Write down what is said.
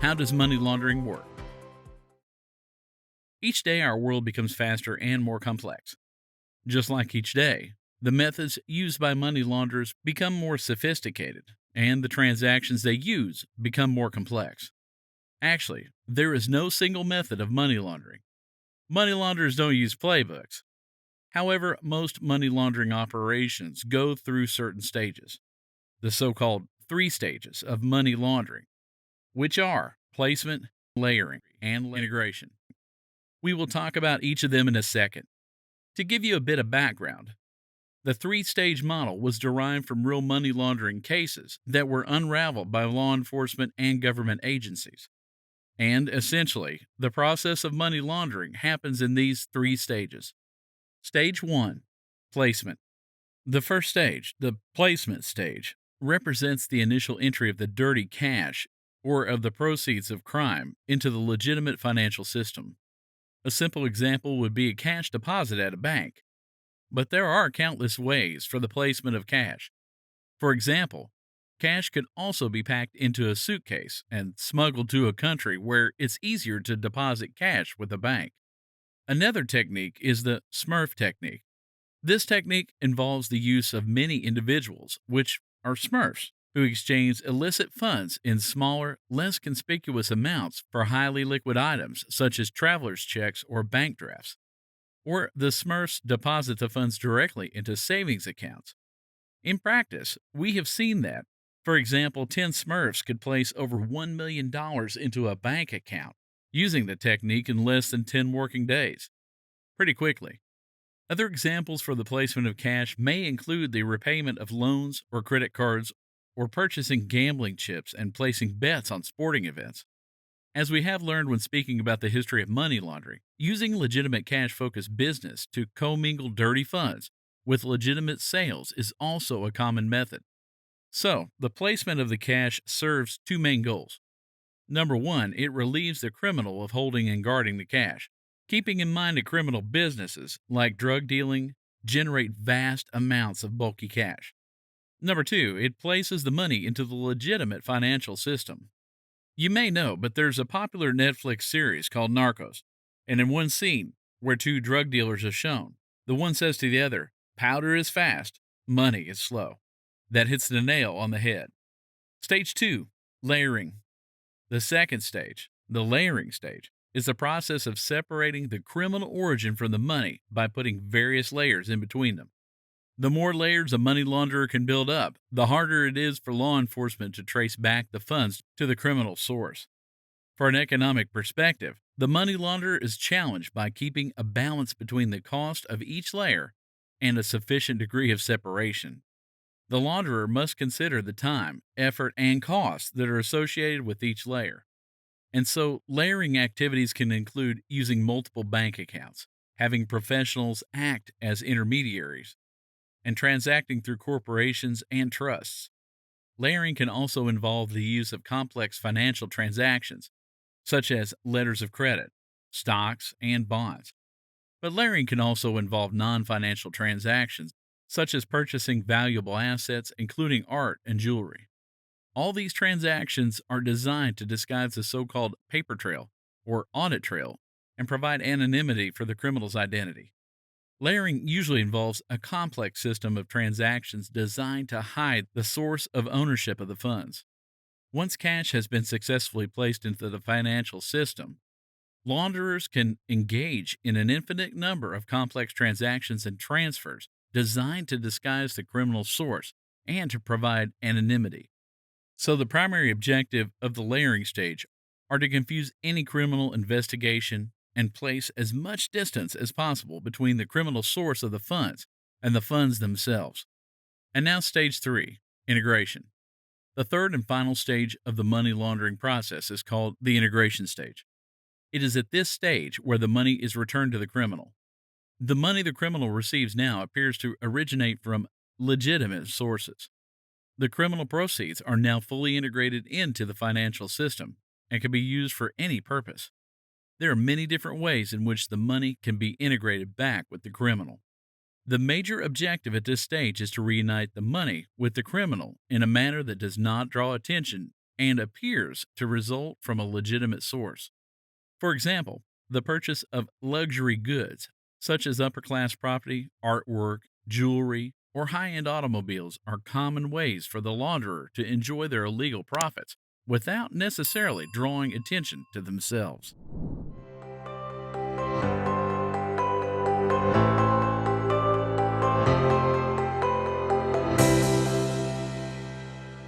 How does money laundering work? Each day, our world becomes faster and more complex. Just like each day, the methods used by money launderers become more sophisticated, and the transactions they use become more complex. Actually, there is no single method of money laundering. Money launderers don't use playbooks. However, most money laundering operations go through certain stages, the so called three stages of money laundering, which are placement, layering, and integration. We will talk about each of them in a second. To give you a bit of background, the three-stage model was derived from real money laundering cases that were unraveled by law enforcement and government agencies. And essentially, the process of money laundering happens in these three stages. Stage 1, placement. The first stage, the placement stage, represents the initial entry of the dirty cash or of the proceeds of crime into the legitimate financial system. A simple example would be a cash deposit at a bank. But there are countless ways for the placement of cash. For example, cash could also be packed into a suitcase and smuggled to a country where it's easier to deposit cash with a bank. Another technique is the Smurf Technique. This technique involves the use of many individuals, which are Smurfs, who exchange illicit funds in smaller, less conspicuous amounts for highly liquid items such as traveler's checks or bank drafts. Or the Smurfs deposit the funds directly into savings accounts. In practice, we have seen that. For example, 10 Smurfs could place over $1 million into a bank account using the technique in less than 10 working days. Pretty quickly. Other examples for the placement of cash may include the repayment of loans or credit cards or purchasing gambling chips and placing bets on sporting events. As we have learned when speaking about the history of money laundering, using legitimate cash focused business to commingle dirty funds with legitimate sales is also a common method. So, the placement of the cash serves two main goals. Number one, it relieves the criminal of holding and guarding the cash, keeping in mind that criminal businesses, like drug dealing, generate vast amounts of bulky cash. Number two, it places the money into the legitimate financial system. You may know, but there's a popular Netflix series called Narcos, and in one scene where two drug dealers are shown, the one says to the other, "Powder is fast, money is slow." That hits the nail on the head. Stage 2, layering. The second stage, the layering stage, is the process of separating the criminal origin from the money by putting various layers in between them. The more layers a money launderer can build up, the harder it is for law enforcement to trace back the funds to the criminal source. For an economic perspective, the money launderer is challenged by keeping a balance between the cost of each layer and a sufficient degree of separation. The launderer must consider the time, effort, and costs that are associated with each layer. And so, layering activities can include using multiple bank accounts, having professionals act as intermediaries, and transacting through corporations and trusts. Layering can also involve the use of complex financial transactions, such as letters of credit, stocks, and bonds. But layering can also involve non financial transactions, such as purchasing valuable assets, including art and jewelry. All these transactions are designed to disguise the so called paper trail or audit trail and provide anonymity for the criminal's identity. Layering usually involves a complex system of transactions designed to hide the source of ownership of the funds. Once cash has been successfully placed into the financial system, launderers can engage in an infinite number of complex transactions and transfers designed to disguise the criminal source and to provide anonymity. So, the primary objective of the layering stage are to confuse any criminal investigation and place as much distance as possible between the criminal source of the funds and the funds themselves. And now, stage 3, integration. The third and final stage of the money laundering process is called the integration stage. It is at this stage where the money is returned to the criminal. The money the criminal receives now appears to originate from legitimate sources. The criminal proceeds are now fully integrated into the financial system and can be used for any purpose. There are many different ways in which the money can be integrated back with the criminal. The major objective at this stage is to reunite the money with the criminal in a manner that does not draw attention and appears to result from a legitimate source. For example, the purchase of luxury goods, such as upper class property, artwork, jewelry, or high end automobiles, are common ways for the launderer to enjoy their illegal profits without necessarily drawing attention to themselves.